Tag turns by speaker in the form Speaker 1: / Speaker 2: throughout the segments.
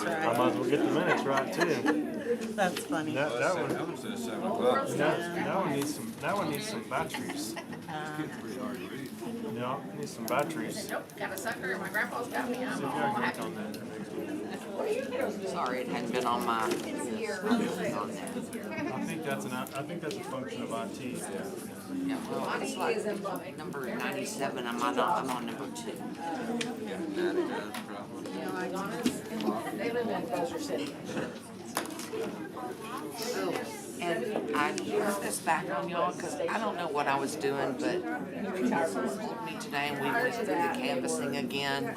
Speaker 1: I might as well get the minutes right too.
Speaker 2: That's funny.
Speaker 1: That one needs some batteries. Yeah, it needs some batteries.
Speaker 3: Nope, got a sucker. My grandpa's got me.
Speaker 1: See if y'all can work on that next week.
Speaker 4: Sorry, it hadn't been on my.
Speaker 1: I think that's a function of IT.
Speaker 4: Yeah, well, it's like number 97. I'm on number 2.
Speaker 3: They live in Bossier City.
Speaker 4: Oh, and I turned this back on y'all because I don't know what I was doing, but me today and we went through the canvassing again.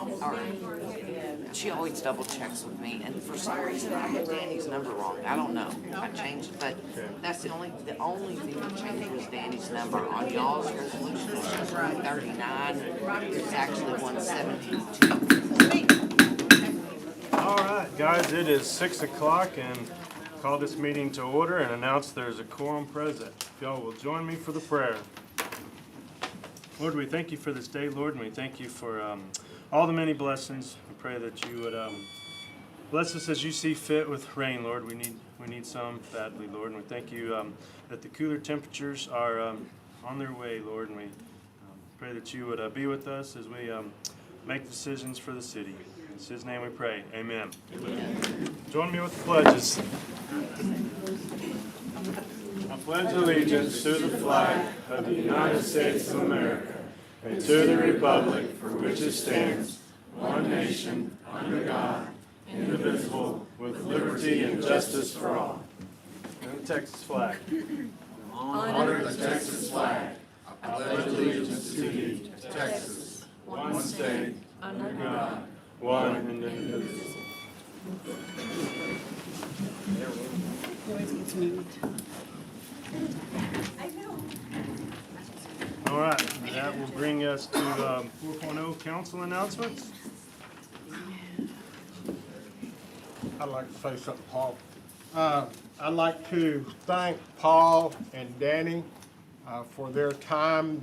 Speaker 4: She always double checks with me, and for some reason I had Danny's number wrong. I don't know. I changed, but that's the only thing that changed was Danny's number. On y'all's resolution, it says 139. It's actually 172.
Speaker 1: All right, guys, it is 6 o'clock and call this meeting to order and announce there's a quorum present. If y'all will join me for the prayer. Lord, we thank you for this day, Lord, and we thank you for all the many blessings. We pray that you would bless us as you see fit with rain, Lord. We need some badly, Lord, and we thank you that the cooler temperatures are on their way, Lord, and we pray that you would be with us as we make decisions for the city. In his name we pray. Amen. Amen. Join me with the pledges. I pledge allegiance to the flag of the United States of America and to the republic for which it stands, one nation, under God, indivisible, with liberty and justice for all. And the Texas flag. Honor the Texas flag. I pledge allegiance to thee, Texas, one state, under God, one and indivisible. All right, that will bring us to 4.0 council announcements.
Speaker 5: I'd like to say something, Paul. I'd like to thank Paul and Danny for their time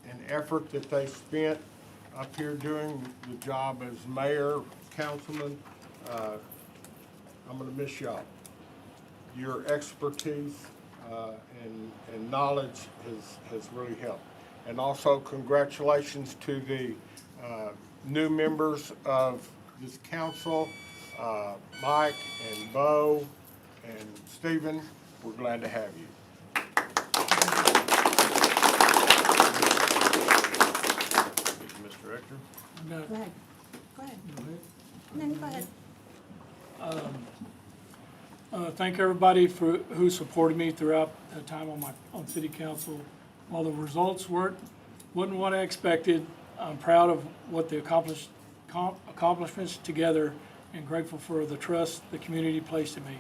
Speaker 5: and effort that they spent up here doing the job as mayor, councilman. I'm going to miss y'all. Your expertise and knowledge has really helped. And also congratulations to the new members of this council, Mike and Bo and Stephen. We're glad to have you.
Speaker 1: Mr. Rector.
Speaker 2: Go ahead. Go ahead. No, go ahead.
Speaker 6: Thank everybody who supported me throughout the time on city council. While the results wasn't what I expected, I'm proud of what the accomplishments together and grateful for the trust the community placed in me.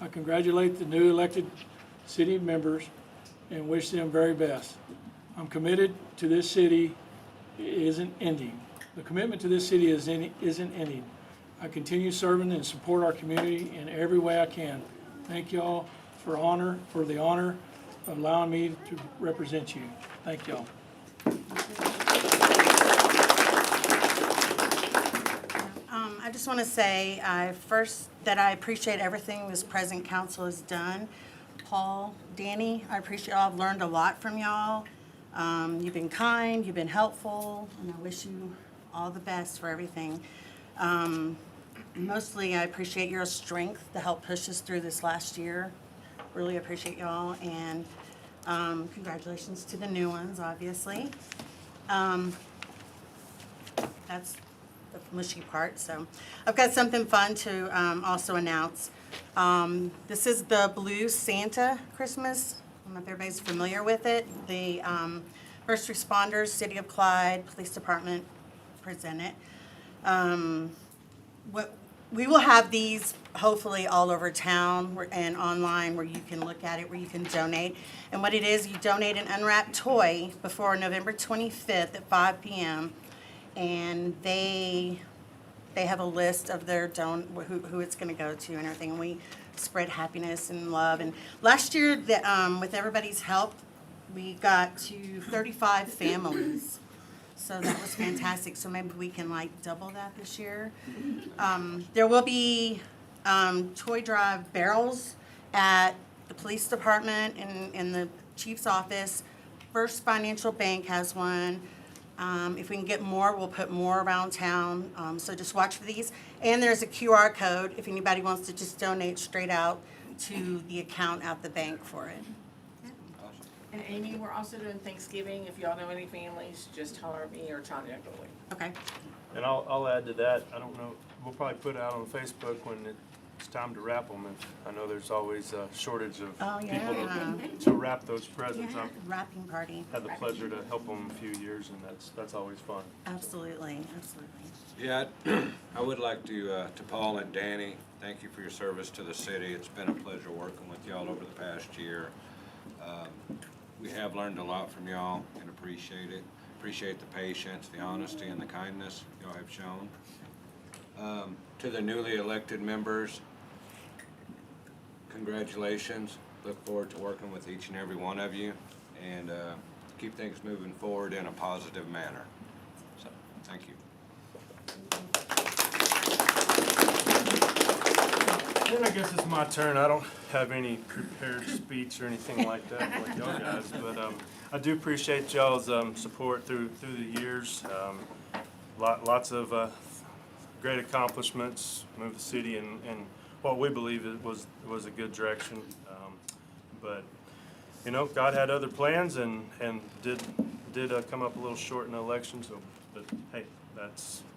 Speaker 6: I congratulate the new elected city members and wish them very best. I'm committed to this city isn't ending. The commitment to this city isn't ending. I continue serving and support our community in every way I can. Thank y'all for the honor of allowing me to represent you. Thank y'all.
Speaker 2: I just want to say that I appreciate everything this present council has done. Paul, Danny, I appreciate y'all. I've learned a lot from y'all. You've been kind, you've been helpful, and I wish you all the best for everything. Mostly, I appreciate your strength to help push us through this last year. Really appreciate y'all, and congratulations to the new ones, obviously. That's the mushy part. So I've got something fun to also announce. This is the Blue Santa Christmas. I don't know if everybody's familiar with it. The first responders, City of Clyde, Police Department present it. We will have these hopefully all over town and online where you can look at it, where you can donate. And what it is, you donate an unwrapped toy before November 25th at 5 p.m. And they have a list of their who it's going to go to and everything. And we spread happiness and love. And last year, with everybody's help, we got to 35 families. So that was fantastic. So maybe we can double that this year. There will be toy drive barrels at the police department and in the chief's office. First Financial Bank has one. If we can get more, we'll put more around town. So just watch for these. And there's a QR code if anybody wants to just donate straight out to the account at the bank for it.
Speaker 3: And Amy, we're also doing Thanksgiving. If y'all know any families, just holler at me or Tanya Goldie.
Speaker 2: Okay.
Speaker 1: And I'll add to that, I don't know, we'll probably put it out on Facebook when it's time to wrap them. And I know there's always a shortage of
Speaker 2: Oh,
Speaker 1: people
Speaker 2: yeah.
Speaker 1: to wrap those presents.
Speaker 2: Yeah,
Speaker 1: I've
Speaker 2: wrapping party.
Speaker 1: had the pleasure to help them a few years, and that's always fun.
Speaker 2: Absolutely, absolutely.
Speaker 7: Yeah, I would like to Paul and Danny, thank you for your service to the city. It's been a pleasure working with y'all over the past year. We have learned a lot from y'all and appreciate it. Appreciate the patience, the honesty, and the kindness y'all have shown. To the newly elected members, congratulations. Look forward to working with each and every one of you and keep things moving forward in a positive manner. So, thank you.
Speaker 1: Then I guess it's my turn. I don't have any prepared speech or anything like that like y'all guys, but I do appreciate y'all's support through the years. Lots of great accomplishments, moved the city in what we believe it was a good direction. But you know, God had other plans and did come up a little short in the election. So, but hey,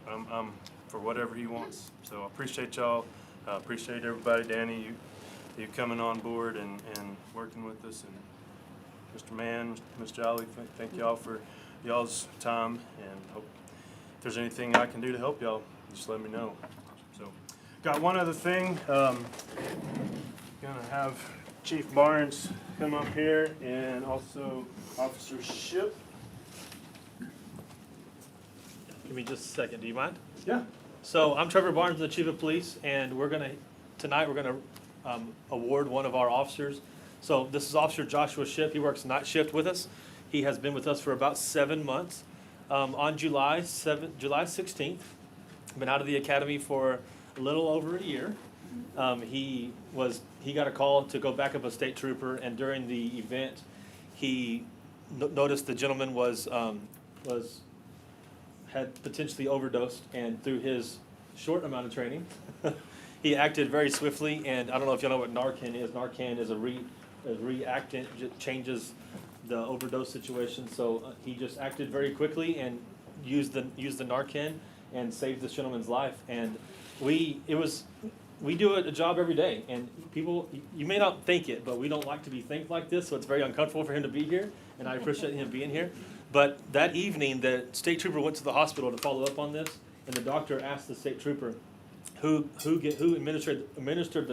Speaker 1: I'm for whatever He wants. So I appreciate y'all. I appreciate everybody, Danny, you coming on board and working with us, and Mr. Mann, Ms. Jolly, thank y'all for y'all's time, and hope if there's anything I can do to help y'all, just let me know. So, got one other thing, gonna have Chief Barnes come up here, and also Officer Ship.
Speaker 8: Give me just a second, do you mind?
Speaker 1: Yeah.
Speaker 8: So I'm Trevor Barnes, the Chief of Police, and tonight we're gonna award one of our officers. So this is Officer Joshua Ship. He works night shift with us. He has been with us for about 7 months. On July 16th, been out of the academy for a little over a year. He got a call to go back up a state trooper, and during the event, he noticed the gentleman had potentially overdosed, and through his short amount of training, he acted very swiftly. And I don't know if y'all know what Narcan is. Narcan is a reactant, changes the overdose situation. So he just acted very quickly and used the Narcan and saved this gentleman's life. And we do a job every day, and people, you may not think it, but we don't like to be thanked like this, so it's very uncomfortable for him to be here, and I appreciate him being here. But that evening, the state trooper went to the hospital to follow up on this, and the doctor asked the state trooper who administered the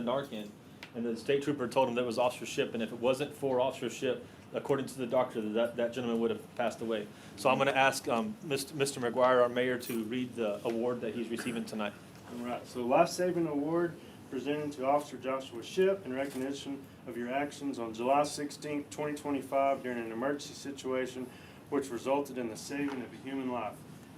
Speaker 8: Narcan, and the state trooper told him that was Officer Ship, and if it wasn't for Officer Ship, according to the doctor, that gentleman would have passed away. So I'm going to ask Mr. McGuire, our mayor, to read the award that he's receiving tonight.
Speaker 1: All right, so Life-Saving Award presented to Officer Joshua Ship in recognition of your actions on July 16, 2025 during an emergency situation which resulted in the saving of a human life.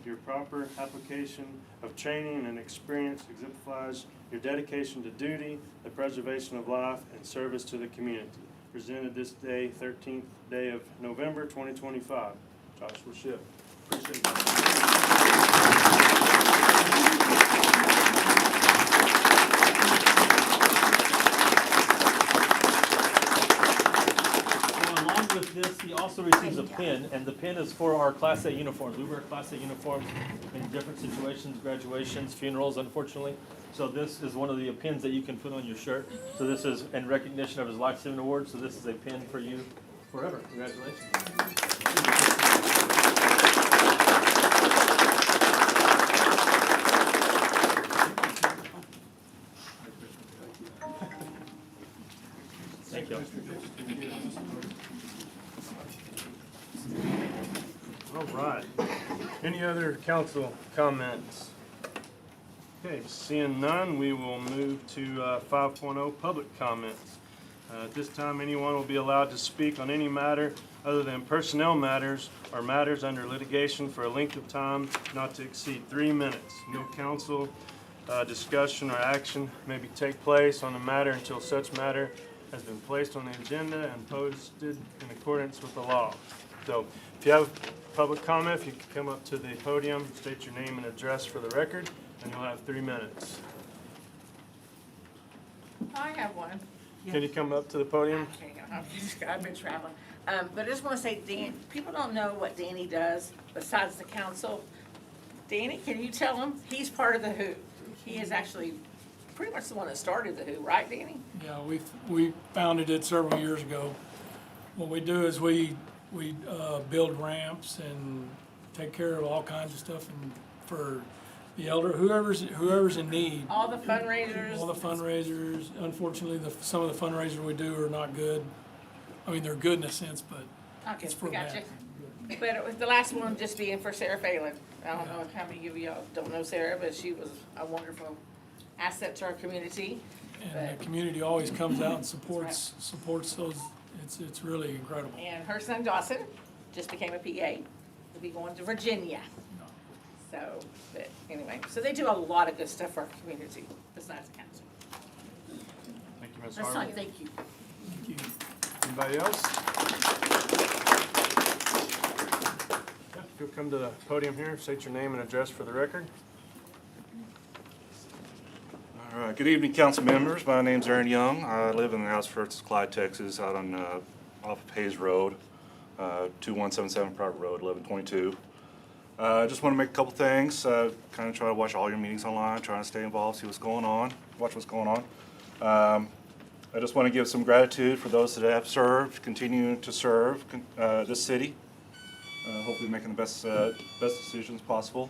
Speaker 1: Your proper application of training and experience exemplifies your dedication to duty, the preservation of life, and service to the community. Presented this day, 13th day of November 2025. Joshua Ship. Appreciate it.
Speaker 8: With this, he also receives a pin, and the pin is for our Class A uniforms. We wear Class A uniforms in different situations, graduations, funerals, unfortunately. So this is one of the pins that you can put on your shirt. So this is in recognition of his Life-Saving Award. So this is a pin for you forever. Congratulations. Thank you.
Speaker 1: All right. Any other council comments? Okay, seeing none, we will move to 5.0 public comments. At this time, anyone will be allowed to speak on any matter other than personnel matters or matters under litigation for a length of time not to exceed 3 minutes. No council discussion or action may be take place on the matter until such matter has been placed on the agenda and posted in accordance with the law. So if you have public comment, if you could come up to the podium, state your name and address for the record, and you'll have 3 minutes.
Speaker 3: I have one.
Speaker 1: Can you come up to the podium?
Speaker 3: I've been traveling. But I just wanna say, Dan, people don't know what Danny does besides the council. Danny, can you tell them? He's part of the WHO. He is actually pretty much the one that started the WHO, right, Danny?
Speaker 6: Yeah, we founded it several years ago. What we do is we build ramps and take care of all kinds of stuff and for the elder, whoever's in need.
Speaker 3: All the fundraisers.
Speaker 6: All the fundraisers, unfortunately, some of the fundraisers we do are not good. I mean, they're good in a sense, but
Speaker 3: Okay,
Speaker 6: it's for
Speaker 3: we got
Speaker 6: bad.
Speaker 3: you. But it was the last one just being for Sarah Phelan. I don't know how many of y'all don't know Sarah, but she was a wonderful asset to our community.
Speaker 6: And the community always comes out and supports those, it's really incredible.
Speaker 3: And her son Dawson just became a PA. He'll be going to Virginia. So, but anyway, so they do a lot of good stuff for our community besides the council.
Speaker 1: Thank you, Ms.
Speaker 3: That's
Speaker 1: Harvey.
Speaker 3: fine, thank you.
Speaker 6: Thank you.
Speaker 1: Anybody else? Yeah, if you'll come to the podium here, state your name and address for the record.
Speaker 9: All right, good evening, council members. My name's Aaron Young. I live in the outskirts of Clyde, Texas, out on off of Hayes Road, 2177 Private Road, 1122. I just want to make a couple things. Kind of try to watch all your meetings online, trying to stay involved, see what's going on, watch what's going on. I just want to give some gratitude for those that have served, continue to serve this city. Hopefully making the best decisions possible.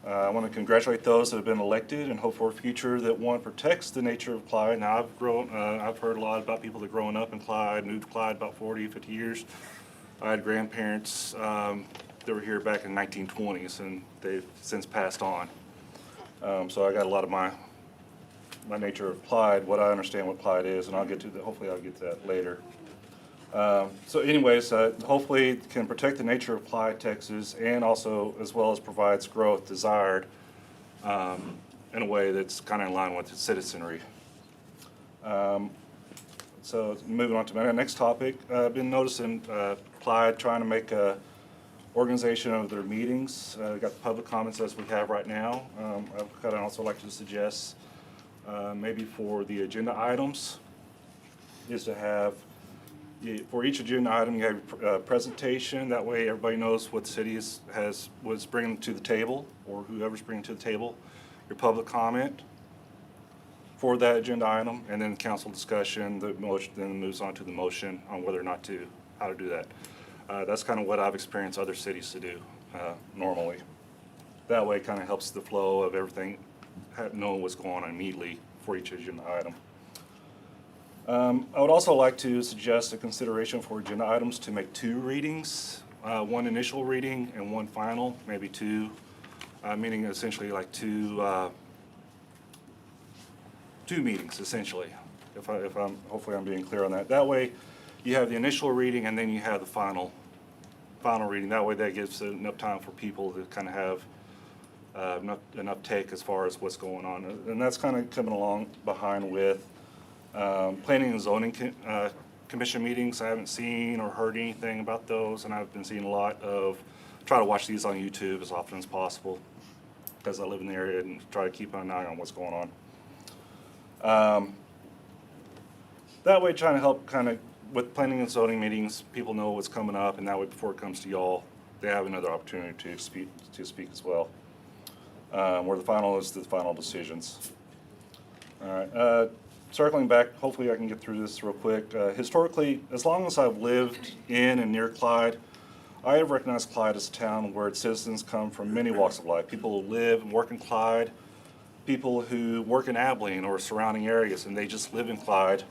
Speaker 9: I want to congratulate those that have been elected and hope for a future that, one, protects the nature of Clyde. Now, I've heard a lot about people that growing up in Clyde, moved to Clyde about 40, 50 years. I had grandparents that were here back in 1920s, and they've since passed on. So I got a lot of my nature of Clyde, what I understand what Clyde is, and I'll get to that. Hopefully I'll get to that later. So anyways, hopefully it can protect the nature of Clyde, Texas, and also as well as provides growth desired in a way that's kind of in line with its citizenry. So moving on to my next topic, I've been noticing Clyde trying to make a organization of their meetings. Got the public comments as we have right now. I'd kind of also like to suggest maybe for the agenda items is to have for each agenda item, you have a presentation. That way everybody knows what the city was bringing to the table, or whoever's bringing to the table. Your public comment for that agenda item, and then council discussion. The motion then moves on to the motion on whether or not how to do that. That's kind of what I've experienced other cities to do normally. That way it kind of helps the flow of everything, knowing what's going on immediately for each agenda item. I would also like to suggest a consideration for agenda items to make 2 readings, one initial reading and one final, maybe 2, meaning essentially like 2 meetings essentially. Hopefully I'm being clear on that. That way you have the initial reading and then you have the final reading. That way that gives enough time for people to kind of have enough take as far as what's going on. And that's kind of coming along behind with planning and zoning commission meetings. I haven't seen or heard anything about those, and I've been seeing a lot of, try to watch these on YouTube as often as possible because I live in the area and try to keep an eye on what's going on. That way trying to help kind of with planning and zoning meetings, people know what's coming up, and that way before it comes to y'all, they have another opportunity to speak as well. Where the final is the final decisions. All right. Circling back, hopefully I can get through this real quick. Historically, as long as I've lived in and near Clyde, I have recognized Clyde as a town where its citizens come from many walks of life. People who live and work in Clyde, people who work in Abilene or surrounding areas, and they just live in Clyde.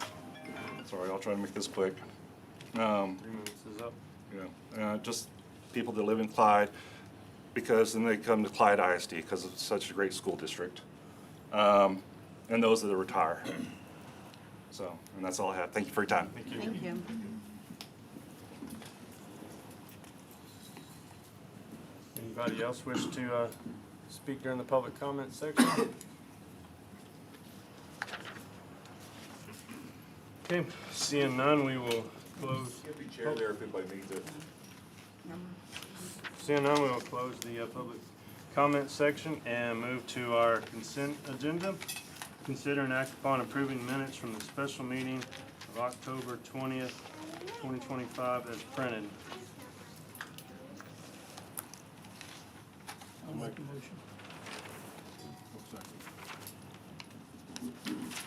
Speaker 9: Sorry, I'll try to make this quick.
Speaker 1: 3 minutes is up.
Speaker 9: Yeah, just people that live in Clyde, because then they come to Clyde ISD because it's such a great school district. And those that retire. So, and that's all I have. Thank you for your time.
Speaker 1: Thank you.
Speaker 2: Thank you.
Speaker 1: Anybody else wish to speak during the public comment section? Okay, seeing none, we will close.
Speaker 9: Give me chair there if anybody needs it.
Speaker 1: Seeing none, we will close the public comment section and move to our consent agenda. Consider and act upon approving minutes from the special meeting of October 20th, 2025 as printed.
Speaker 6: I'll make a motion.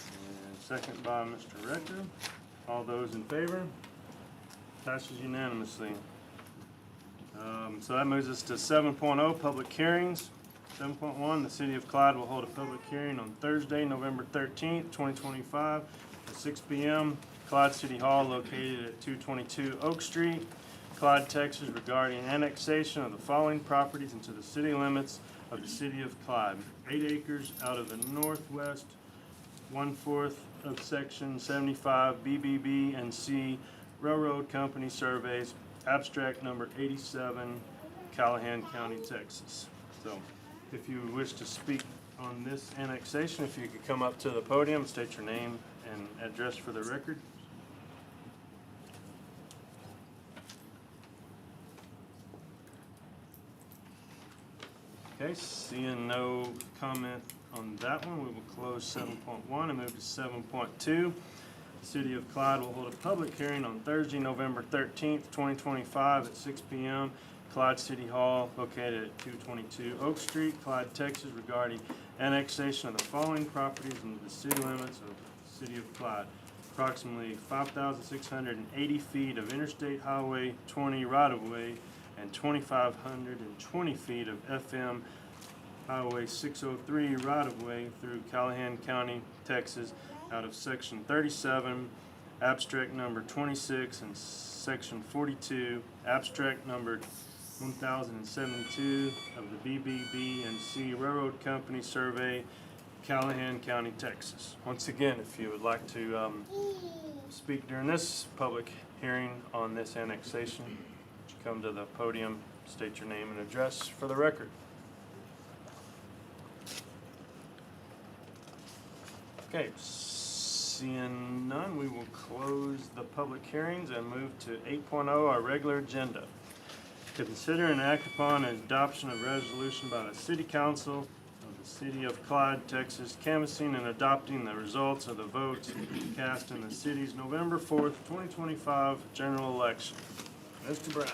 Speaker 1: And second by Mr. Rector. All those in favor? Passes unanimously. So that moves us to 7.0, public hearings. 7.1, the City of Clyde will hold a public hearing on Thursday, November 13th, 2025, at 6 p.m. Clyde City Hall, located at 222 Oak Street, Clyde, Texas, regarding annexation of the following properties into the city limits of the City of Clyde. 8 acres out of the northwest 1/4 of Section 75 BBB and C Railroad Company Surveys, abstract number 87, Callahan County, Texas. So if you wish to speak on this annexation, if you could come up to the podium, state your name and address for the record. Okay, seeing no comment on that one, we will close 7.1 and move to 7.2. The City of Clyde will hold a public hearing on Thursday, November 13th, 2025 at 6 p.m. Clyde City Hall, located at 222 Oak Street, Clyde, Texas, regarding annexation of the following properties into the city limits of the City of Clyde. Approximately 5,680 feet of Interstate Highway 20 right-of-way and 2,520 feet of FM Highway 603 right-of-way through Callahan County, Texas, out of Section 37, Abstract Number 26, and Section 42, Abstract Number 1072 of the BBB and C Railroad Company Survey, Callahan County, Texas. Once again, if you would like to speak during this public hearing on this annexation, would you come to the podium, state your name and address for the record. Okay, seeing none, we will close the public hearings and move to 8.0, our regular agenda. To consider and act upon an adoption of resolution by the City Council of the City of Clyde, Texas, canvassing and adopting the results of the votes cast in the city's November 4th, 2025 general election. Mr. Brown.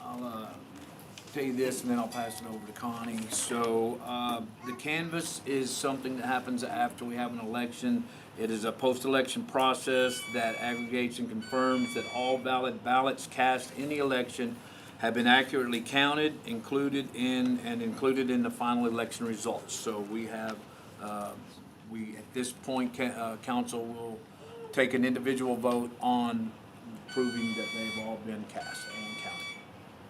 Speaker 10: I'll tell you this and then I'll pass it over to Connie. So the canvass is something that happens after we have an election. It is a post-election process that aggregates and confirms that all valid ballots cast in the election have been accurately counted, included in the final election results. So we have, at this point, council will take an individual vote on proving that they've all been cast and counted.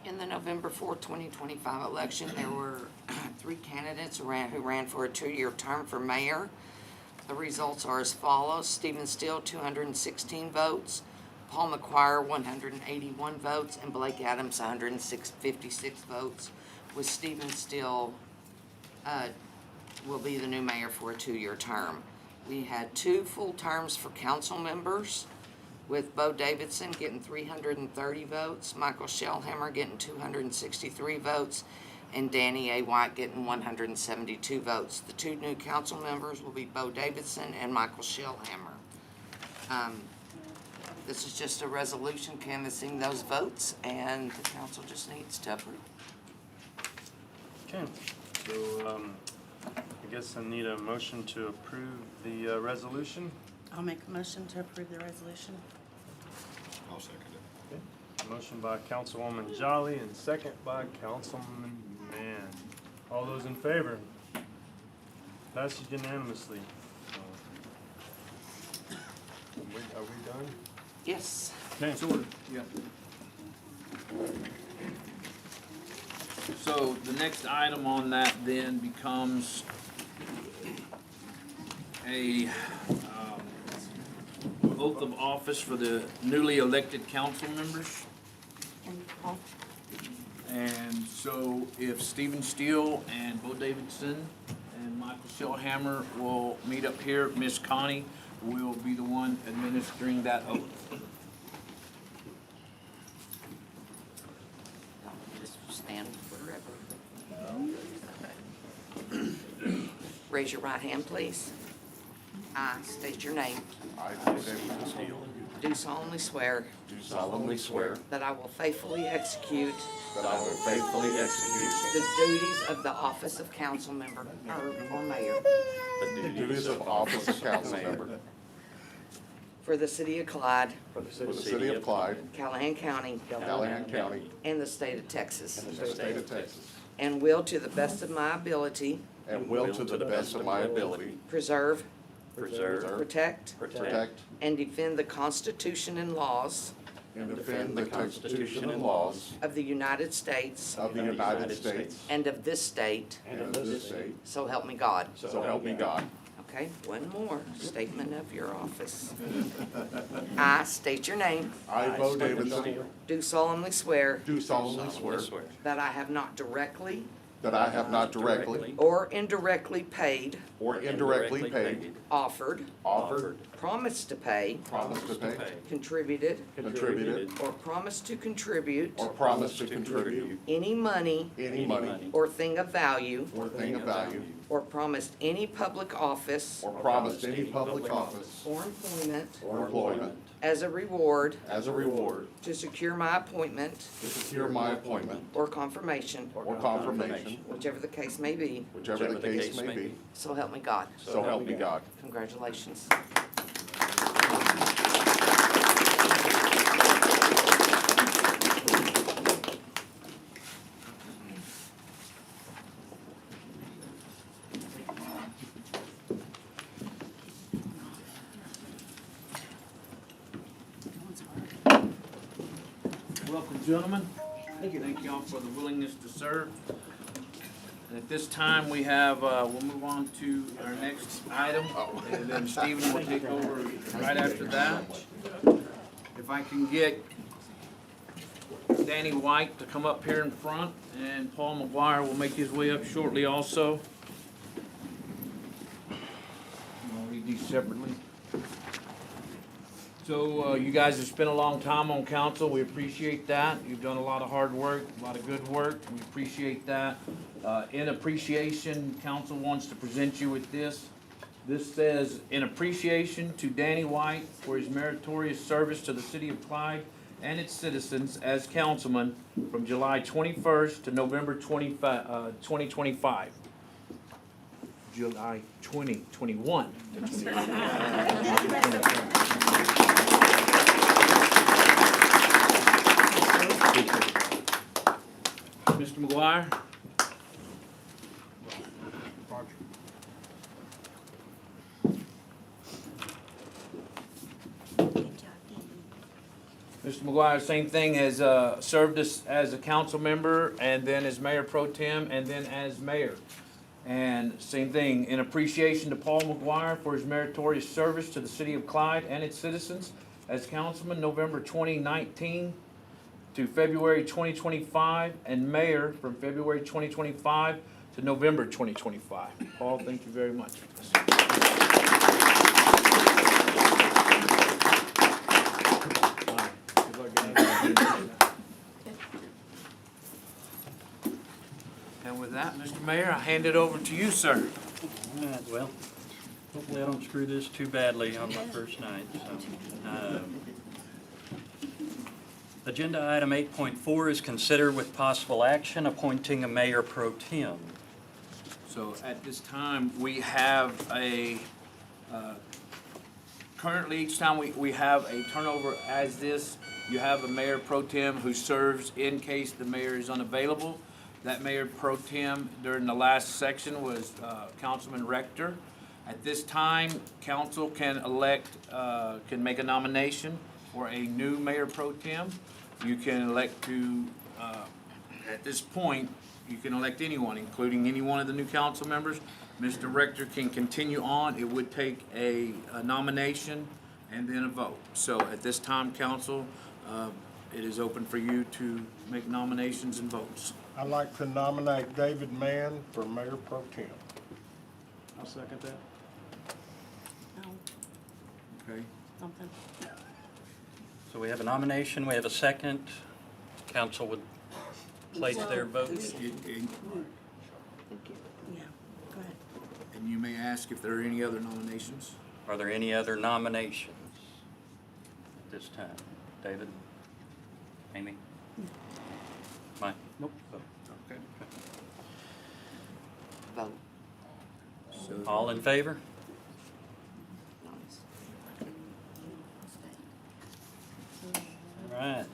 Speaker 4: In the November 4th, 2025 election, there were 3 candidates who ran for a 2-year term for mayor. The results are as follows: Stephen Steele, 216 votes, Paul McQuire, 181 votes, and Blake Adams, 156 votes, with Stephen Steele will be the new mayor for a 2-year term. We had 2 full terms for council members, with Bo Davidson getting 330 votes, Michael Shellhammer getting 263 votes, and Danny A. White getting 172 votes. The 2 new council members will be Bo Davidson and Michael Shellhammer. This is just a resolution canvassing those votes, and the council just needs to approve.
Speaker 1: Okay, so I guess I need a motion to approve the resolution.
Speaker 2: I'll make a motion to approve the resolution.
Speaker 7: I'll second it.
Speaker 1: Okay. Motion by Councilwoman Jolly and second by Councilman Mann. All those in favor? Passes unanimously. Are we done?
Speaker 4: Yes.
Speaker 1: Okay.
Speaker 10: Yeah. So the next item on that then becomes a oath of office for the newly elected council members. And so if Stephen Steele and Bo Davidson and Michael Shellhammer will meet up here, Miss Connie will be the one administering that oath.
Speaker 4: Just stand wherever. Raise your right hand, please. I state your name.
Speaker 11: I, David Steele,
Speaker 4: Do solemnly swear
Speaker 11: do solemnly swear
Speaker 4: that I will faithfully execute
Speaker 11: that I will faithfully execute
Speaker 4: the duties of the office of council member or mayor
Speaker 11: the duties of office of council member
Speaker 4: for the city of Clyde,
Speaker 11: for the city of Clyde,
Speaker 4: Callahan County,
Speaker 11: Callahan County,
Speaker 4: and the state of Texas,
Speaker 11: and the state of Texas,
Speaker 4: and will to the best of my ability
Speaker 11: and will to the best of my ability
Speaker 4: preserve,
Speaker 11: preserve,
Speaker 4: protect,
Speaker 11: protect,
Speaker 4: and defend the Constitution and laws
Speaker 11: and defend the Constitution and laws
Speaker 4: of the United States
Speaker 11: of the United States
Speaker 4: and of this state,
Speaker 11: and of this state,
Speaker 4: so help me God.
Speaker 11: so help me God.
Speaker 4: Okay, one more statement of your office. I state your name,
Speaker 11: I, Bo Davidson,
Speaker 4: do solemnly swear
Speaker 11: do solemnly swear
Speaker 4: that I have not directly
Speaker 11: that I have not directly
Speaker 4: or indirectly paid,
Speaker 11: or indirectly paid,
Speaker 4: offered,
Speaker 11: offered,
Speaker 4: promised to pay,
Speaker 11: promised to pay,
Speaker 4: contributed,
Speaker 11: contributed,
Speaker 4: or promised to contribute
Speaker 11: or promised to contribute
Speaker 4: any money
Speaker 11: any money
Speaker 4: or thing of value,
Speaker 11: or thing of value,
Speaker 4: or promised any public office
Speaker 11: or promised any public office
Speaker 4: or employment
Speaker 11: or employment
Speaker 4: as a reward
Speaker 11: as a reward
Speaker 4: to secure my appointment
Speaker 11: to secure my appointment
Speaker 4: or confirmation,
Speaker 11: or confirmation,
Speaker 4: whichever the case may be,
Speaker 11: whichever the case may be,
Speaker 4: so help me God.
Speaker 11: so help me God.
Speaker 4: Congratulations.
Speaker 10: Welcome, gentlemen. Thank y'all for the willingness to serve. And at this time, we have, we'll move on to our next item, and then Stephen will take over right after that. If I can get Danny White to come up here in front, and Paul McGuire will make his way up shortly also. I'll read these separately. So, you guys have spent a long time on council, we appreciate that. You've done a lot of hard work, a lot of good work, we appreciate that. In appreciation, council wants to present you with this. This says, in appreciation to Danny White for his meritorious service to the city of Clyde and its citizens as councilman from July 21st to November 2025. July 2021. Mr. McGuire? Mr. McGuire, same thing, has served us as a council member and then as mayor pro tem and then as mayor. And same thing, in appreciation to Paul McGuire for his meritorious service to the city of Clyde and its citizens as councilman November 2019 to February 2025, and mayor from February 2025 to November 2025. Paul, thank you very much. And with that, Mr. Mayor, I hand it over to you, sir.
Speaker 12: All right, well, hopefully I don't screw this too badly on my first night, so. Agenda item 8.4 is consider with possible action appointing a mayor pro tem.
Speaker 10: So at this time, we have currently each time we have a turnover as this, you have a mayor pro tem who serves in case the mayor is unavailable. That mayor pro tem during the last section was Councilman Rector. At this time, council can elect, can make a nomination for a new mayor pro tem. You can elect to, at this point, you can elect anyone, including any one of the new council members. Mr. Rector can continue on. It would take a nomination and then a vote. So at this time, council, it is open for you to make nominations and votes.
Speaker 5: I'd like to nominate David Mann for mayor pro tem.
Speaker 12: I'll second that.
Speaker 10: Okay.
Speaker 2: Something.
Speaker 12: So we have a nomination, we have a second. Council would place their votes.
Speaker 2: Yeah, go ahead.
Speaker 10: And you may ask if there are any other nominations.
Speaker 12: Are there any other nominations at this time? David? Amy? Mike? Nope.
Speaker 10: Okay.
Speaker 4: Vote.
Speaker 10: So,
Speaker 12: All in favor? All right.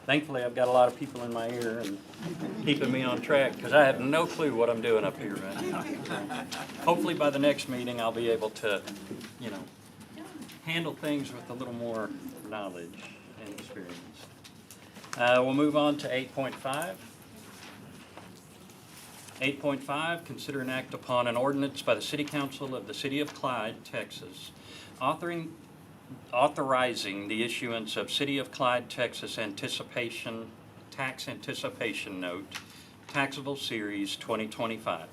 Speaker 12: Thankfully, I've got a lot of people in my ear and keeping me on track, because I have no clue what I'm doing up here right now. Hopefully by the next meeting, I'll be able to, handle things with a little more knowledge and experience. We'll move on to 8.5. 8.5, consider and act upon an ordinance by the City Council of the City of Clyde, Texas, authorizing the issuance of City of Clyde, Texas tax anticipation note, taxable series 2025,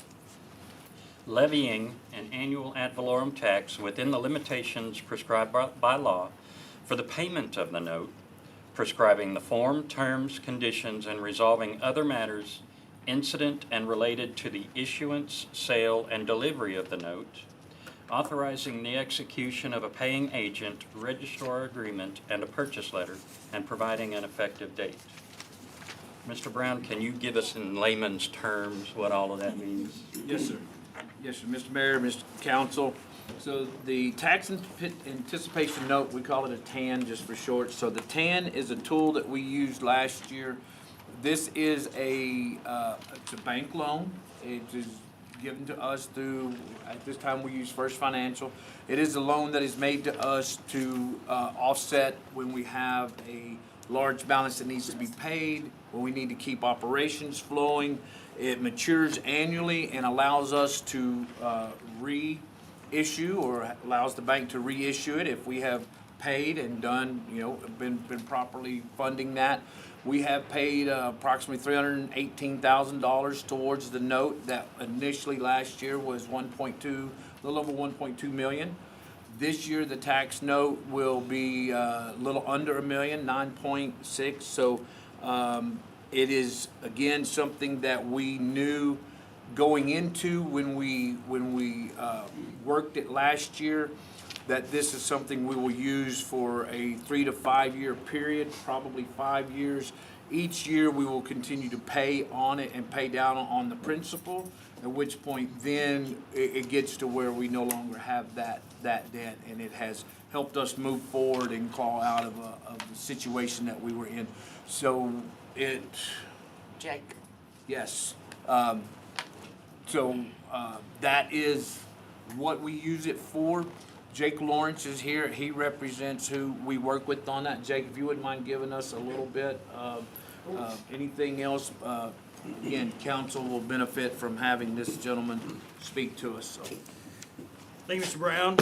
Speaker 12: levying an annual ad valorem tax within the limitations prescribed by law for the payment of the note, prescribing the form, terms, conditions, and resolving other matters incident and related to the issuance, sale, and delivery of the note, authorizing the execution of a paying agent, registrar agreement, and a purchase letter, and providing an effective date. Mr. Brown, can you give us in layman's terms what all of that means?
Speaker 10: yes, sir. Yes, sir. Mr. Mayor, Mr. Council. So the tax anticipation note, we call it a TAN just for short. So the TAN is a tool that we used last year. This is it's a bank loan. It is given to us through, at this time we use First Financial. It is a loan that is made to us to offset when we have a large balance that needs to be paid, when we need to keep operations flowing. It matures annually and allows us to reissue, or allows the bank to reissue it if we have paid and done, been properly funding that. We have paid approximately $318,000 towards the note that initially last year was a little over 1.2 million. This year, the tax note will be a little under $1 million, 9.6. So it is, again, something that we knew going into when we worked it last year, that this is something we will use for a 3 to 5 year period, probably 5 years. Each year we will continue to pay on it and pay down on the principal, at which point then it gets to where we no longer have that debt, and it has helped us move forward and claw out of the situation that we were in. So
Speaker 4: Jake.
Speaker 10: yes. That is what we use it for. Jake Lawrence is here. He represents who we work with on that. Jake, if you wouldn't mind giving us a little bit of anything else, again, council will benefit from having this gentleman speak to us. So.
Speaker 13: Thank you, Mr. Brown.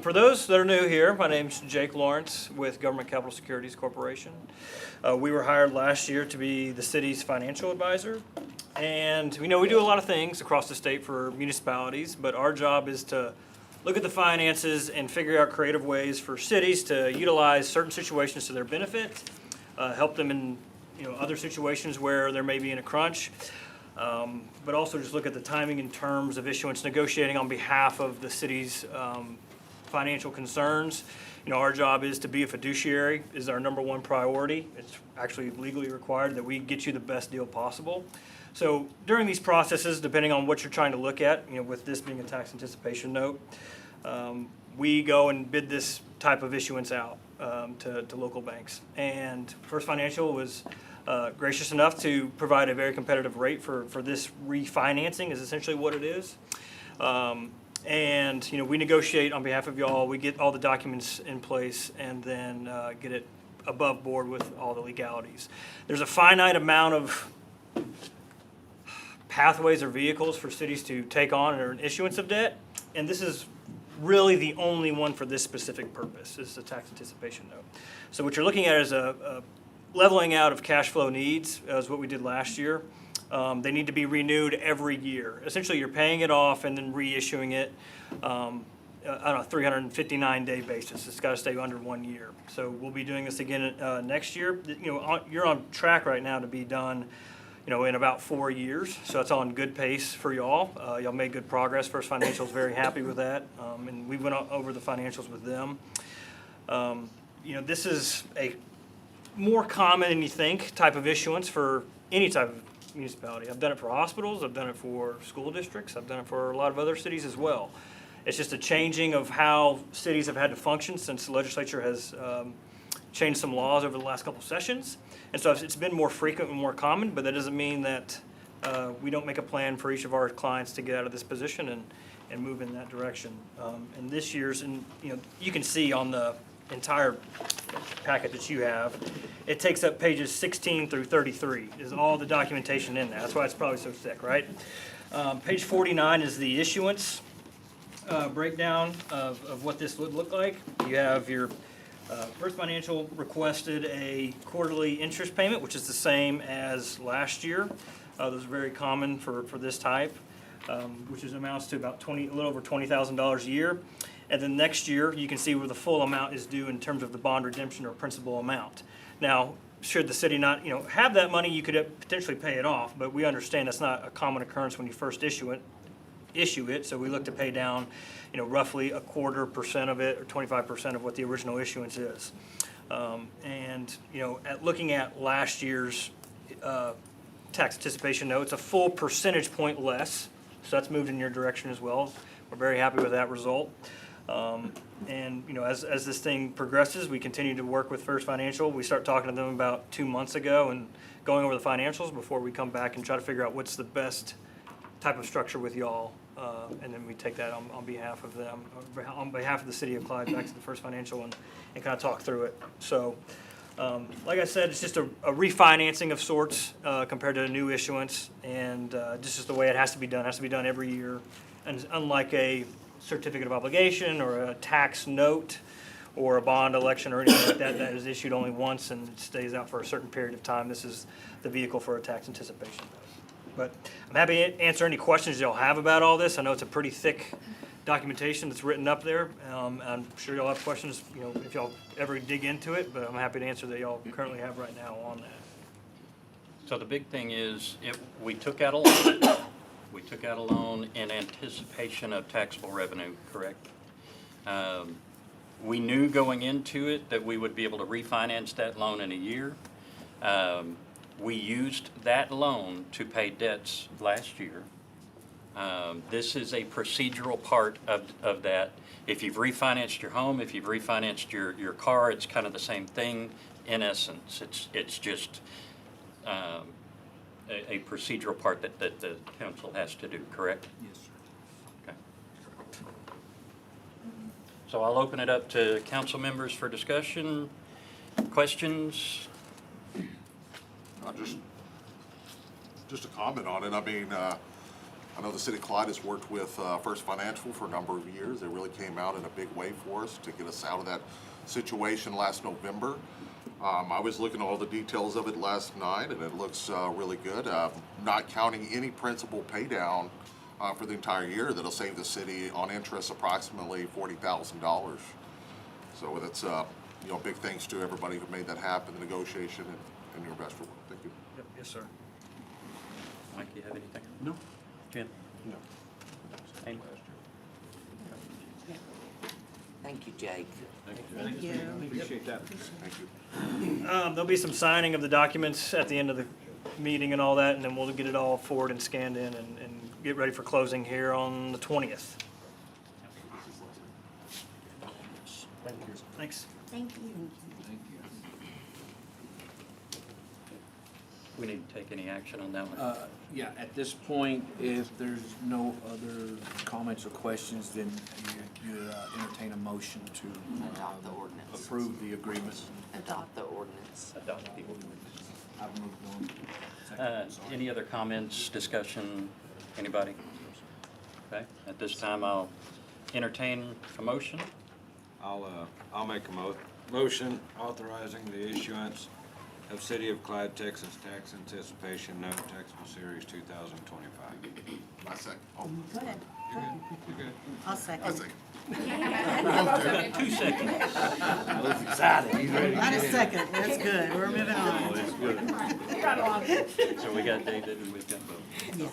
Speaker 13: For those that are new here, my name is Jake Lawrence with Government Capital Securities Corporation. We were hired last year to be the city's financial advisor. And we do a lot of things across the state for municipalities, but our job is to look at the finances and figure out creative ways for cities to utilize certain situations to their benefit, help them in other situations where they may be in a crunch, but also just look at the timing and terms of issuance, negotiating on behalf of the city's financial concerns. Our job is to be a fiduciary, is our number one priority. It's actually legally required that we get you the best deal possible. So during these processes, depending on what you're trying to look at, with this being a tax anticipation note, we go and bid this type of issuance out to local banks. And First Financial was gracious enough to provide a very competitive rate for this refinancing, is essentially what it is. And we negotiate on behalf of y'all. We get all the documents in place and then get it above board with all the legalities. There's a finite amount of pathways or vehicles for cities to take on or an issuance of debt, and this is really the only one for this specific purpose. This is a tax anticipation note. So what you're looking at is a leveling out of cash flow needs, as what we did last year. They need to be renewed every year. Essentially, you're paying it off and then reissuing it. on a 359-day basis. It's got to stay under 1 year. So we'll be doing this again next year. You're on track right now to be done, in about 4 years. So it's on good pace for y'all. Y'all made good progress. First Financial's very happy with that, and we went over the financials with them. This is a more common than you think type of issuance for any type of municipality. I've done it for hospitals, I've done it for school districts, I've done it for a lot of other cities as well. It's just a changing of how cities have had to function since the legislature has changed some laws over the last couple sessions. And so it's been more frequent and more common, but that doesn't mean that we don't make a plan for each of our clients to get out of this position and move in that direction. And this year's, you can see on the entire packet that you have, it takes up pages 16 through 33, is all the documentation in there. That's why it's probably so thick, right? Page 49 is the issuance breakdown of what this would look like. You have your First Financial requested a quarterly interest payment, which is the same as last year. Those are very common for this type, which amounts to about a little over $20,000 a year. And then next year, you can see where the full amount is due in terms of the bond redemption or principal amount. Now, should the city not, have that money, you could potentially pay it off, but we understand that's not a common occurrence when you first issue it. So we look to pay down, roughly 0.25% of it or 25% of what the original issuance is. At looking at last year's tax anticipation note, it's a full percentage point less, so that's moved in your direction as well. We're very happy with that result. As this thing progresses, we continue to work with First Financial. We start talking to them about 2 months ago and going over the financials before we come back and try to figure out what's the best type of structure with y'all. And then we take that on behalf of them, on behalf of the city of Clyde, back to the First Financial and kind of talk through it. So, like I said, it's just a refinancing of sorts compared to a new issuance, and this is the way it has to be done. It has to be done every year. And unlike a certificate of obligation or a tax note or a bond election or anything like that, that is issued only once and stays out for a certain period of time, this is the vehicle for a tax anticipation note. But I'm happy to answer any questions y'all have about all this. I know it's a pretty thick documentation that's written up there. I'm sure y'all have questions, if y'all ever dig into it, but I'm happy to answer that y'all currently have right now on that.
Speaker 12: So the big thing is, we took out a loan. We took out a loan in anticipation of taxable revenue, correct? We knew going into it that we would be able to refinance that loan in a year. We used that loan to pay debts last year. This is a procedural part of that. If you've refinanced your home, if you've refinanced your car, it's kind of the same thing in essence. It's just a procedural part that the council has to do, correct?
Speaker 10: Yes, sir.
Speaker 12: Okay. So I'll open it up to council members for discussion, questions.
Speaker 11: Just a comment on it. I mean, I know the city of Clyde has worked with First Financial for a number of years. They really came out in a big way for us to get us out of that situation last November. I was looking at all the details of it last night, and it looks really good. Not counting any principal pay down for the entire year, that'll save the city on interest approximately $40,000. So that's big thanks to everybody who made that happen, the negotiation, and your best work. Thank you.
Speaker 13: Yep. Yes, sir.
Speaker 12: Mike, you have anything? No. Ken?
Speaker 11: No.
Speaker 12: Amy?
Speaker 4: Thank you, Jake.
Speaker 2: Thank you.
Speaker 10: Appreciate that.
Speaker 11: Thank you.
Speaker 13: There'll be some signing of the documents at the end of the meeting and all that, and then we'll get it all forwarded and scanned in and get ready for closing here on the 20th.
Speaker 11: Thank you.
Speaker 13: Thanks.
Speaker 2: Thank you.
Speaker 10: Thank you.
Speaker 12: We need to take any action on that one?
Speaker 10: Yeah, at this point, if there's no other comments or questions, then you entertain a motion to
Speaker 4: Adopt the ordinance.
Speaker 10: approve the agreement.
Speaker 4: Adopt the ordinance.
Speaker 12: Adopt the ordinance.
Speaker 10: I've moved on. Sorry.
Speaker 12: Any other comments, discussion, anybody? Okay, at this time, I'll entertain a motion.
Speaker 7: I'll make a motion authorizing the issuance of City of Clyde, Texas Tax Anticipation Note, Taxable Series 2025.
Speaker 11: My second.
Speaker 2: Go ahead.
Speaker 7: You good?
Speaker 2: I'll
Speaker 11: I
Speaker 2: second.
Speaker 11: second.
Speaker 12: 2 seconds.
Speaker 10: I was excited. He's ready to
Speaker 2: Not a
Speaker 10: get in.
Speaker 2: second, that's good, we're moving on.
Speaker 12: So we got David and we've got Bo.
Speaker 2: Yeah,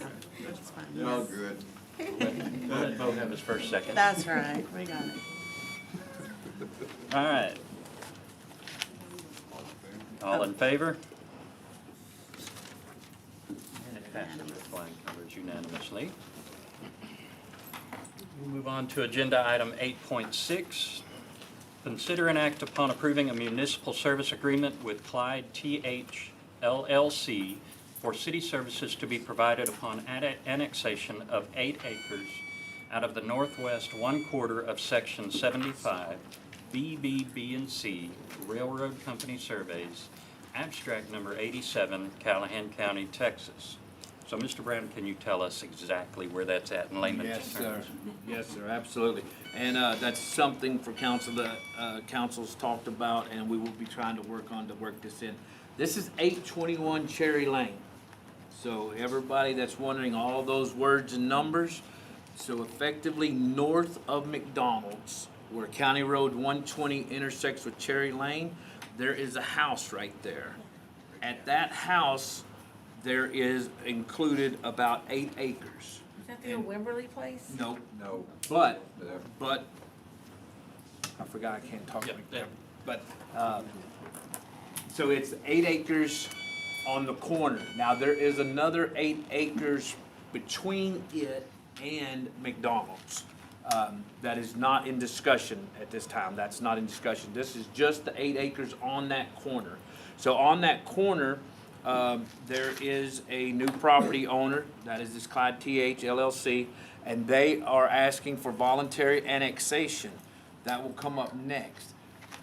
Speaker 2: that's fine.
Speaker 10: Y'all good.
Speaker 12: We'll let Bo have his first second.
Speaker 2: That's right, we got it.
Speaker 12: All right. All in favor? And it passes with flying colors unanimously. We'll move on to agenda item 8.6. Consider an act upon approving a municipal service agreement with Clyde TH LLC for city services to be provided upon annexation of 8 acres out of the northwest 1/4 of Section 75, BB and C, Railroad Company Surveys, abstract number 87, Callahan County, Texas. So, Mr. Brown, can you tell us exactly where that's at in layman's
Speaker 10: Yes, sir.
Speaker 12: terms?
Speaker 10: Yes, sir, absolutely. And that's something for council that council's talked about, and we will be trying to work this in. This is 821 Cherry Lane. So everybody that's wondering all those words and numbers, so effectively north of McDonald's, where County Road 120 intersects with Cherry Lane, there is a house right there. At that house, there is included about 8 acres.
Speaker 3: Is that the old Wimberley place?
Speaker 10: No. No. But, I forgot I can't talk
Speaker 12: Yep,
Speaker 10: like
Speaker 12: yep.
Speaker 10: that. But, so it's 8 acres on the corner. Now, there is another 8 acres between it and McDonald's. That is not in discussion at this time. That's not in discussion. This is just the 8 acres on that corner. So on that corner, there is a new property owner, that is this Clyde TH LLC, and they are asking for voluntary annexation. That will come up next.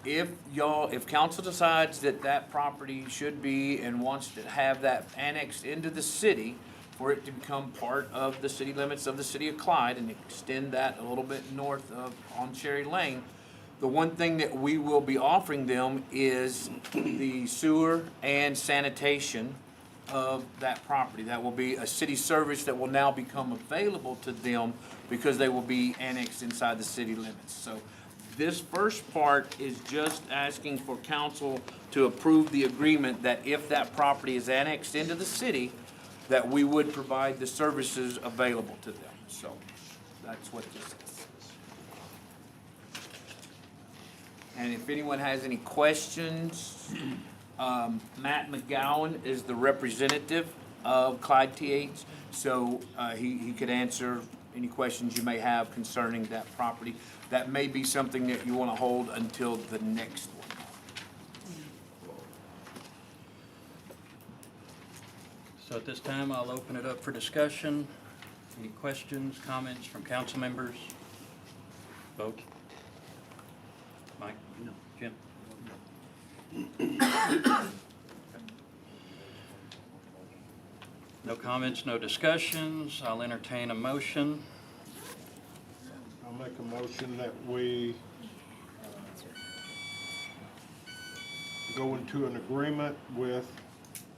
Speaker 10: If council decides that that property should be and wants to have that annexed into the city for it to become part of the city limits of the city of Clyde and extend that a little bit north of, on Cherry Lane, the one thing that we will be offering them is the sewer and sanitation of that property. That will be a city service that will now become available to them because they will be annexed inside the city limits. So this first part is just asking for council to approve the agreement that if that property is annexed into the city, that we would provide the services available to them. So that's what this is. And if anyone has any questions, Matt McGowan is the representative of Clyde TH, so he could answer any questions you may have concerning that property. That may be something that you want to hold until the next one.
Speaker 12: So at this time, I'll open it up for discussion. Any questions, comments from council members? Vote. Mike? No. Jim? No comments, no discussions. I'll entertain a motion.
Speaker 5: I'll make a motion that we go into an agreement with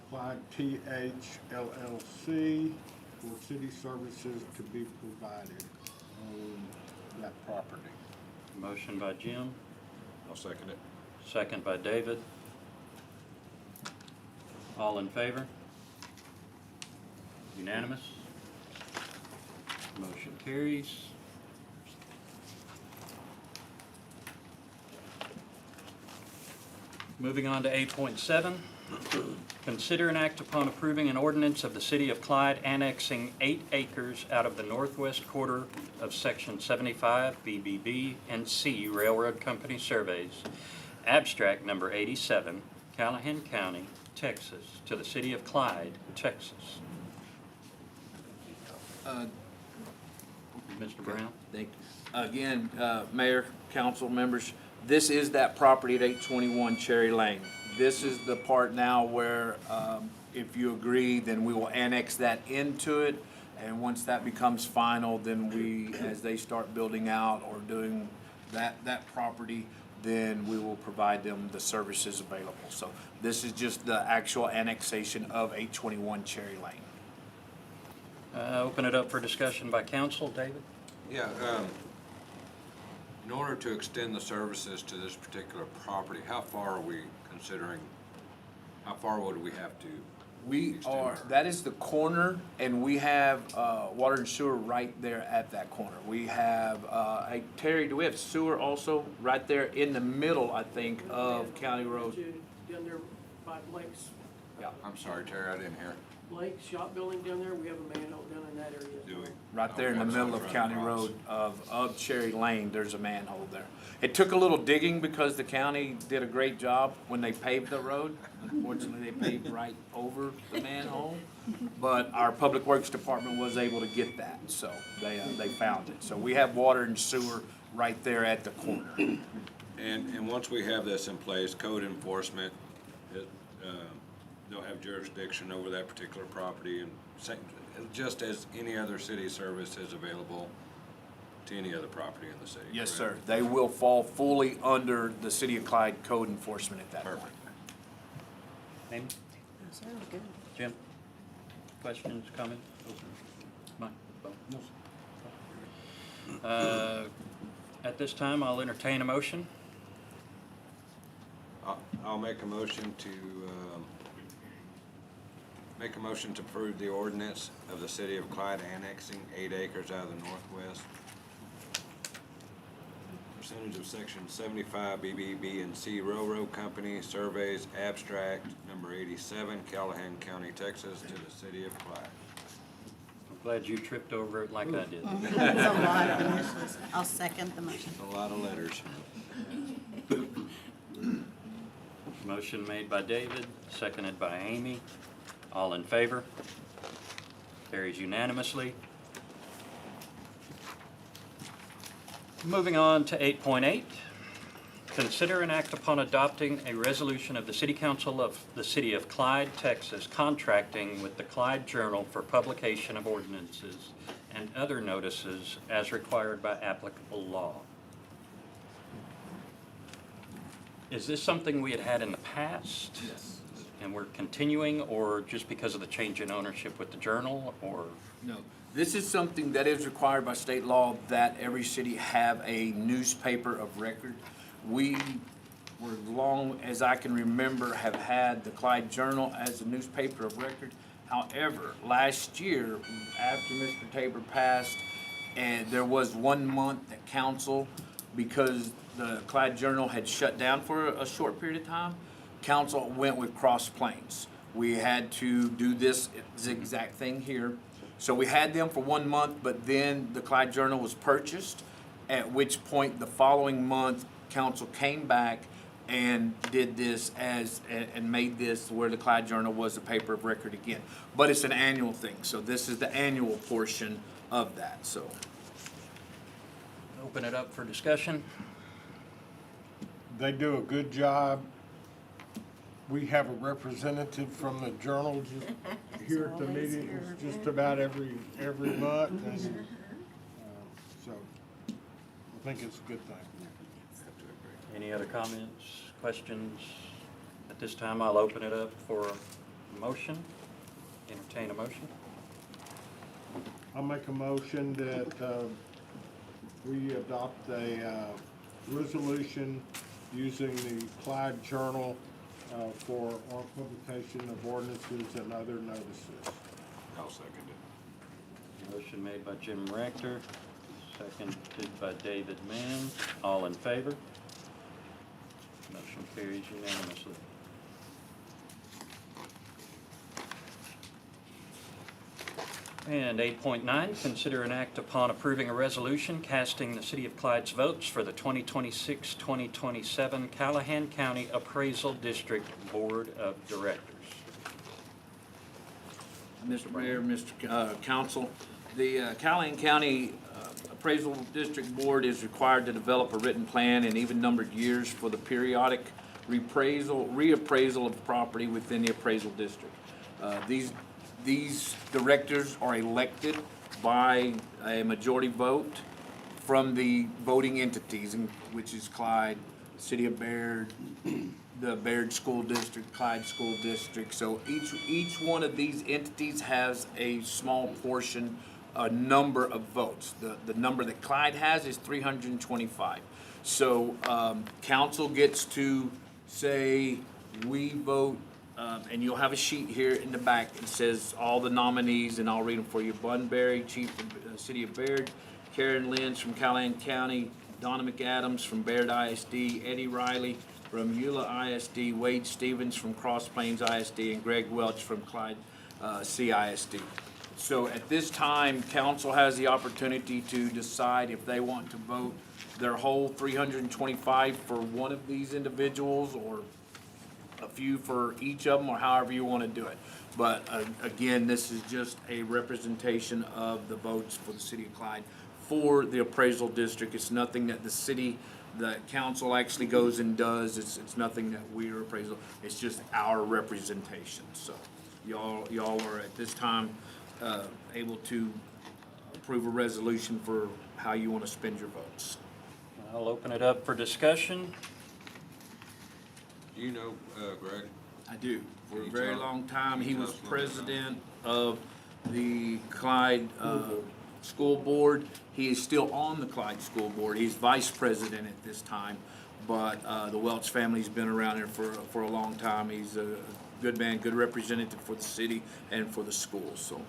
Speaker 5: Clyde TH LLC for city services to be provided on that property.
Speaker 12: Motion by Jim,
Speaker 7: I'll second it.
Speaker 12: second by David. All in favor? Unanimous? Motion carries. Moving on to 8.7. Consider an act upon approving an ordinance of the City of Clyde annexing 8 acres out of the northwest quarter of Section 75 BBB and C Railroad Company Surveys, abstract number 87, Callahan County, Texas, to the City of Clyde, Texas. Mr. Brown?
Speaker 10: Thank you. Again, Mayor, council members, this is that property at 821 Cherry Lane. This is the part now where, if you agree, then we will annex that into it. And once that becomes final, then we, as they start building out or doing that property, then we will provide them the services available. So this is just the actual annexation of 821 Cherry Lane.
Speaker 12: Open it up for discussion by council. David?
Speaker 7: Yeah, In order to extend the services to this particular property, how far are we considering, how far would we have to?
Speaker 10: We are, that is the corner, and we have water and sewer right there at that corner. We have, hey, Terry, do we have sewer also right there in the middle, I think, of County Road?
Speaker 14: Down there by Blake's,
Speaker 7: I'm sorry, Terry, I didn't hear.
Speaker 14: Blake's shop building down there, we have a manhole down in that area.
Speaker 7: Do we?
Speaker 10: Right there in the
Speaker 7: Okay,
Speaker 10: middle
Speaker 7: so
Speaker 10: of
Speaker 7: right
Speaker 10: County
Speaker 7: across.
Speaker 10: Road of Cherry Lane, there's a manhole there. It took a little digging because the county did a great job when they paved the road. Unfortunately, they paved right over the manhole. But our Public Works Department was able to get that, so they found it. So we have water and sewer right there at the corner.
Speaker 7: And once we have this in place, code enforcement, they'll have jurisdiction over that particular property and just as any other city service is available to any other property in the city.
Speaker 10: Yes,
Speaker 7: correct?
Speaker 10: sir. They will fall fully under the City of Clyde code enforcement at that point.
Speaker 7: Perfect.
Speaker 12: Amy? Jim? Questions, comments? Mike? At this time, I'll entertain a motion.
Speaker 7: I'll make a motion to, approve the ordinance of the city of Clyde annexing 8 acres out of the northwest. Percentage of section 75 BB and C Railroad Company surveys abstract number 87, Callahan County, Texas, to the city of Clyde.
Speaker 12: I'm glad you tripped over it like I did.
Speaker 2: That's a lot of initials. I'll second the motion.
Speaker 7: A lot of letters.
Speaker 12: Motion made by David, seconded by Amy. All in favor? Carries unanimously. Moving on to 8.8. Consider and act upon adopting a resolution of the City Council of the City of Clyde, Texas, contracting with the Clyde Journal for publication of ordinances and other notices as required by applicable law. Is this something we had had in the past?
Speaker 10: Yes.
Speaker 12: And we're continuing, or just because of the change in ownership with the Journal, or?
Speaker 10: No, this is something that is required by state law that every city have a newspaper of record. We, for as long as I can remember, have had the Clyde Journal as a newspaper of record. However, last year, after Mr. Tabor passed, and there was 1 month at council, because the Clyde Journal had shut down for a short period of time, council went with Cross Plains. We had to do this exact thing here. So we had them for 1 month, but then the Clyde Journal was purchased, at which point the following month, council came back and did this and made this where the Clyde Journal was a paper of record again. But it's an annual thing, so this is the annual portion of that, so.
Speaker 12: Open it up for discussion.
Speaker 5: They do a good job. We have a representative from the Journal here at the meetings just about every month, and so I think it's a good thing.
Speaker 12: Any other comments, questions? At this time, I'll open it up for a motion. Entertain a motion.
Speaker 5: I'll make a motion that we adopt a resolution using the Clyde Journal for our publication of ordinances and other notices.
Speaker 7: I'll second it.
Speaker 12: Motion made by Jim Rector, seconded by David Mann. All in favor? Motion carries unanimously. And 8.9, consider an act upon approving a resolution casting the City of Clyde's votes for the 2026-2027 Callahan County Appraisal District Board of Directors.
Speaker 10: Mr. Mayor, Mr. Council, the Callahan County Appraisal District Board is required to develop a written plan in even-numbered years for the periodic reappraisal of property within the appraisal district. These directors are elected by a majority vote from the voting entities, which is Clyde, City of Baird, the Baird School District, Clyde School District. So each one of these entities has a small portion a number of votes. The number that Clyde has is 325. So council gets to say, we vote, and you'll have a sheet here in the back. It says all the nominees, and I'll read them for you. Bunbury, Chief of the City of Baird, Karen Lynch from Callahan County, Donna McAdams from Baird ISD, Eddie Riley from Eula ISD, Wade Stevens from Cross Plains ISD, and Greg Welch from Clyde CISD. So at this time, council has the opportunity to decide if they want to vote their whole 325 for one of these individuals, or a few for each of them, or however you want to do it. But again, this is just a representation of the votes for the city of Clyde for the appraisal district. It's nothing that the council actually goes and does. It's nothing that we are appraisal. It's just our representation. So y'all are at this time able to approve a resolution for how you want to spend your votes.
Speaker 12: I'll open it up for discussion.
Speaker 7: Do you know Greg?
Speaker 10: I do. For
Speaker 7: Can
Speaker 10: a
Speaker 7: you
Speaker 10: very
Speaker 7: tell-
Speaker 10: long time,
Speaker 7: can
Speaker 10: he
Speaker 7: you
Speaker 10: was
Speaker 7: tell us a little bit about
Speaker 10: president of the Clyde School Board. He is still on the Clyde School Board. He's vice president at this time, but the Welch family's been around here for a long time. He's a good man, good representative for the city and for the schools, so.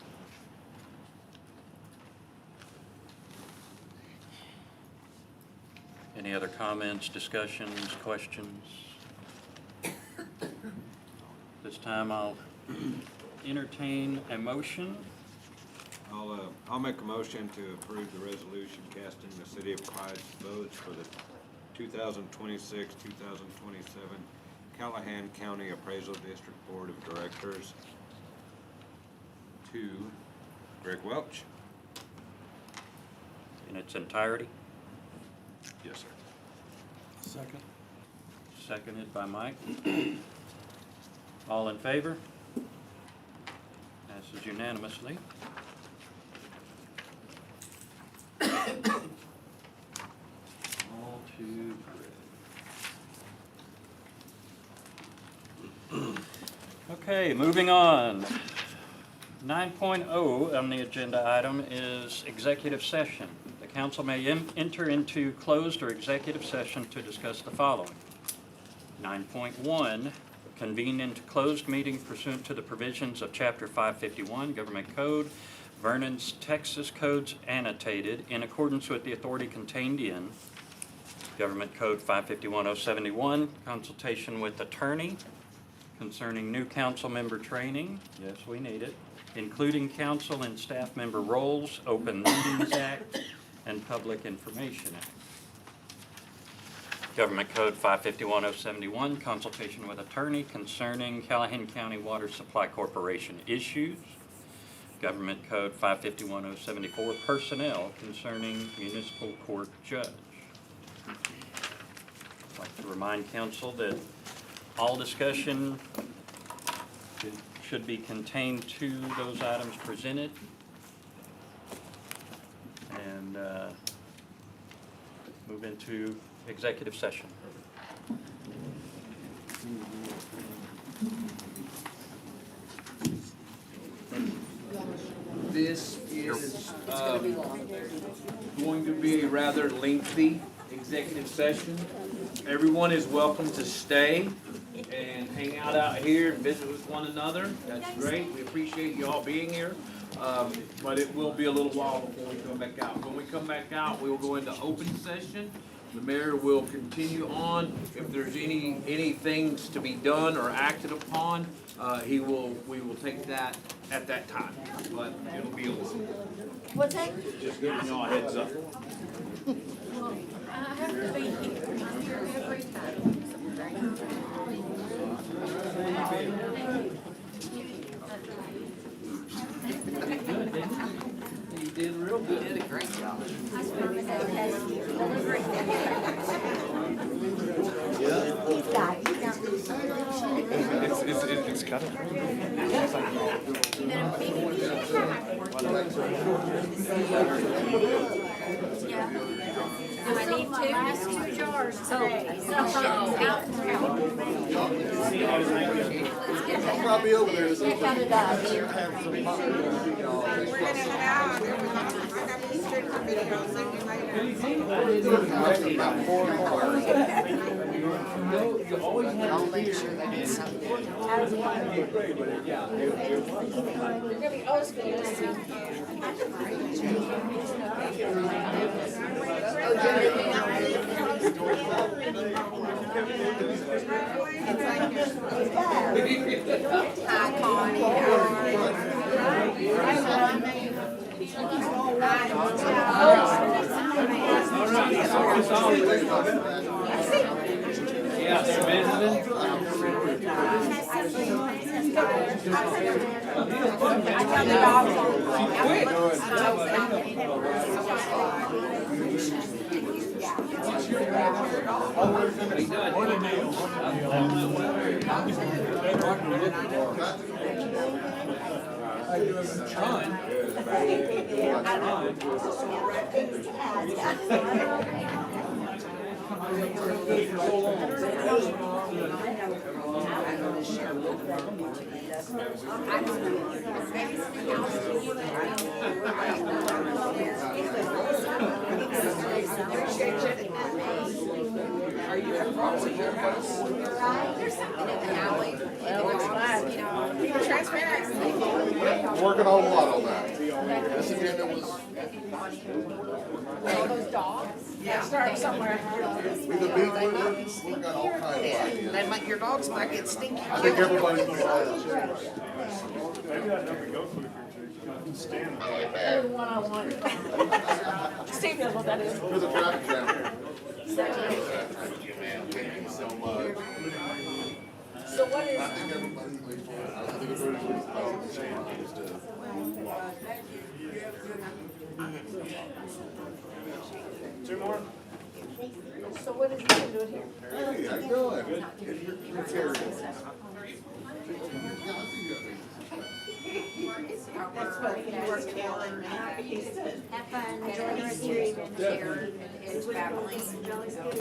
Speaker 12: Any other comments, discussions, questions? This time I'll entertain a motion.
Speaker 7: I'll make a motion to approve the resolution casting the city of Clyde's votes for the 2026, 2027 Callahan County Appraisal District Board of Directors to Greg Welch.
Speaker 12: In its entirety.
Speaker 7: Yes, sir.
Speaker 6: Second.
Speaker 12: Seconded by Mike. All in favor? Passes unanimously. All to Greg. Okay, moving on. 9.0 on the agenda item is executive session. The council may enter into closed or executive session to discuss the following. 9.1, convene into closed meeting pursuant to the provisions of Chapter 551 Government Code, Vernon's Texas Codes annotated in accordance with the authority contained in Government Code 551071, consultation with attorney concerning new council member training. Yes, we need it. Including council and staff member roles, Open Meetings Act, and Public Information Act. Government Code 551071, consultation with attorney concerning Callahan County Water Supply Corporation issues. Government Code 551074, personnel concerning municipal court judge. I'd like to remind council that all discussion should be contained to those items presented. And move into executive session.
Speaker 10: This is going to be a rather lengthy executive session. Everyone is welcome to stay and hang out here and visit with one another. That's great. We appreciate you all being here. But it will be a little while before we come back out. When we come back out, we will go into open session. The mayor will continue on. If there's any things to be done or acted upon, we will take that at that time. But it'll be a little.
Speaker 15: What's that?
Speaker 10: Just giving y'all a heads up.
Speaker 15: I have to be here. I'm here every time.
Speaker 10: You did real good.
Speaker 4: You did a great job.
Speaker 9: It's kind of.
Speaker 15: I need two. Last 2 jars today. So, out.
Speaker 11: I'll be over there.
Speaker 15: Check out it out.
Speaker 2: We're gonna head out. I got pictures and videos. Send you
Speaker 4: I'll make sure they do something.
Speaker 11: I'm working on a lot on that. This agenda was,
Speaker 3: Yeah, start somewhere.
Speaker 11: we've been meeting, we've got all kinds of ideas.
Speaker 4: They make your dogs might get stinky.
Speaker 11: I think everybody's been
Speaker 1: Maybe that number go quicker, so you can stand there.
Speaker 3: They're the one I want. Steve knows what that is.
Speaker 11: There's a traffic jam. Thank you, man. Thank you so much.
Speaker 3: So what is?
Speaker 11: I think everybody's been fine. I think it's really good.
Speaker 1: Two more?
Speaker 3: So what is he gonna do here?
Speaker 11: Hey, how you doing? You're Terry.
Speaker 15: Have fun, enjoy the series and share and traveling.